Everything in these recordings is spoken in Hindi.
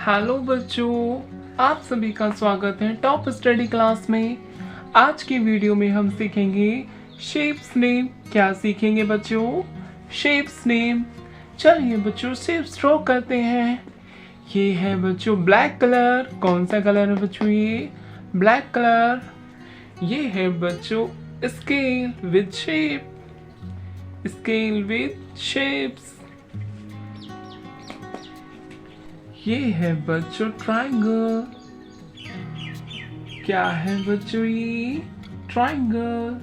हेलो बच्चों, आप सभी का स्वागत है टॉप स्टडी क्लास में। आज की वीडियो में हम सीखेंगे शेप्स नेम। क्या सीखेंगे बच्चों? Shapes name. चलिए बच्चों शेप्स ड्रॉ करते हैं। ये है बच्चों ब्लैक कलर। कौन सा कलर है बच्चों? ये ब्लैक कलर। ये है बच्चों scale with shape. Scale with shapes. ये है बच्चों ट्रायंगल। क्या है बच्चों? ये ट्रायंगल।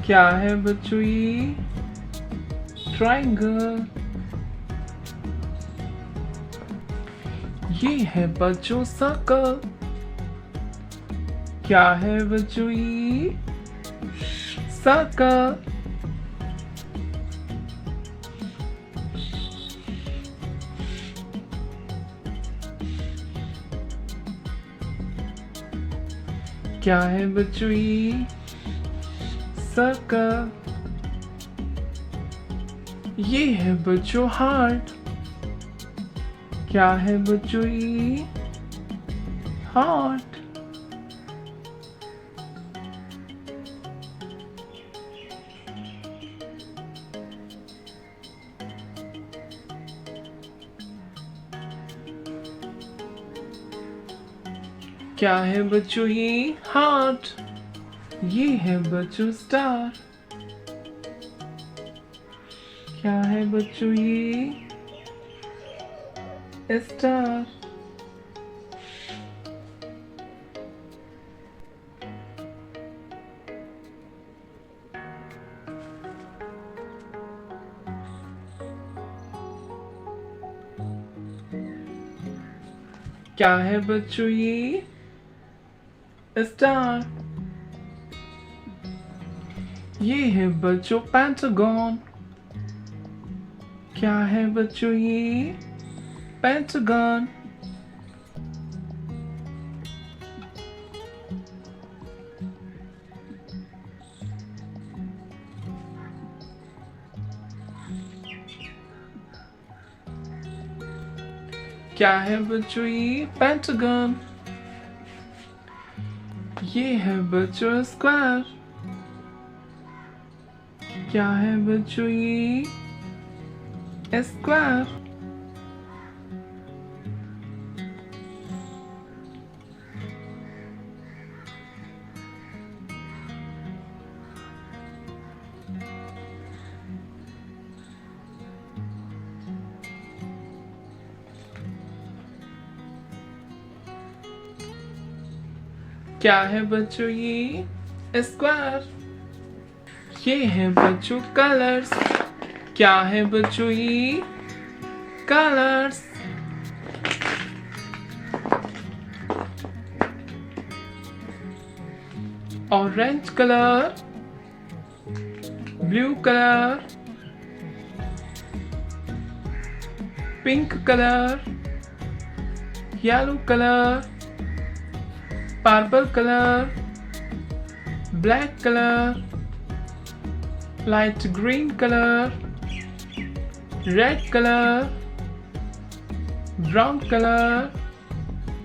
क्या है बच्चों? ये ट्रायंगल। ये है बच्चों सर्कल। क्या है बच्चों? ये सर्कल। क्या है बच्चों? ये सर्कल। ये है बच्चों हार्ट। क्या है बच्चों? ये हार्ट। क्या है बच्चों? ये हार्ट। ये है बच्चों स्टार। क्या है बच्चों? ये स्टार। क्या है बच्चों? ये स्टार। ये है बच्चों पेंटागन। क्या है बच्चों? ये पेंटागन। क्या है बच्चों? ये पेंटागन। ये है बच्चों स्क्वायर। क्या है बच्चों? ये स्क्वायर। क्या है बच्चों? ये स्क्वायर। ये है बच्चों कलर्स। क्या है बच्चों? ये colours. Orange colour, blue colour, pink colour, yellow colour, purple colour, black colour, light green colour, red colour, brown colour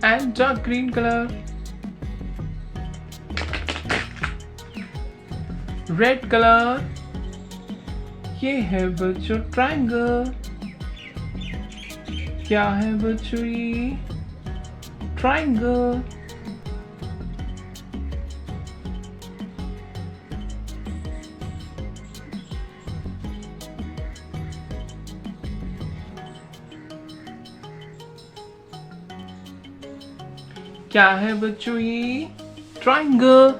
and dark green colour. Red colour. ये है बच्चों ट्रायंगल। क्या है बच्चों? ये ट्रायंगल। क्या है बच्चों? ये ट्रायंगल।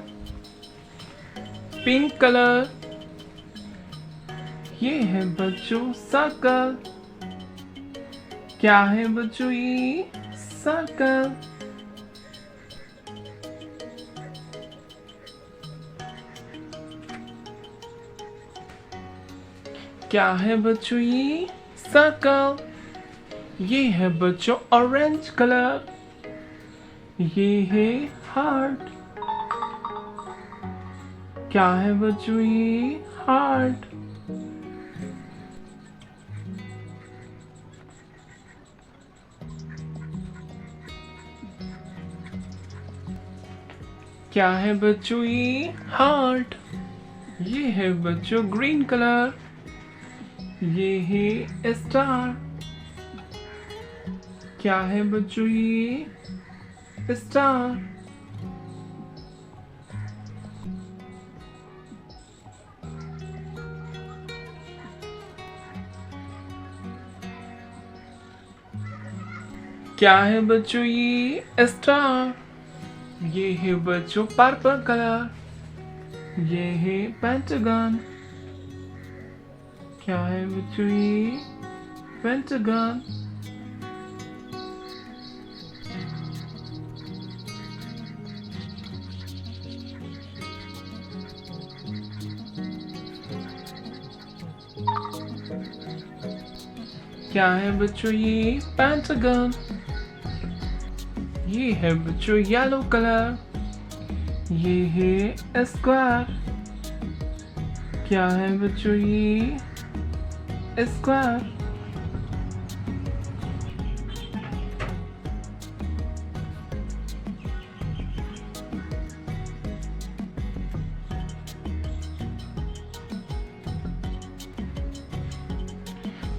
Pink colour. ये है बच्चों सर्कल। क्या है बच्चों? ये सर्कल। क्या है बच्चों? ये सर्कल। ये है बच्चों ऑरेंज कलर। ये है हार्ट। क्या है बच्चों ये? हार्ट। क्या है बच्चों ये? हार्ट। ये है बच्चों ग्रीन कलर। ये है स्टार। क्या है बच्चों ये? स्टार। क्या है बच्चों ये? स्टार। ये है बच्चों पर्पल कलर। ये है पेंटागन। क्या है बच्चों ये? पेंटागन। क्या है बच्चों ये? पेंटागन। ये है बच्चों येलो कलर। ये है स्क्वायर। क्या है बच्चों ये? स्क्वायर।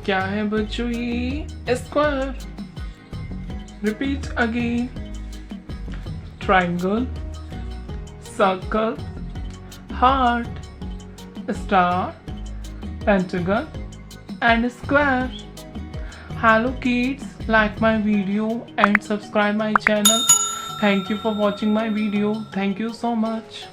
क्या है बच्चों ये? Square. Repeat again. Triangle, circle, heart, star, pentagon and square. Hello kids, like my video and subscribe my channel. Thank you for watching my video. Thank you so much.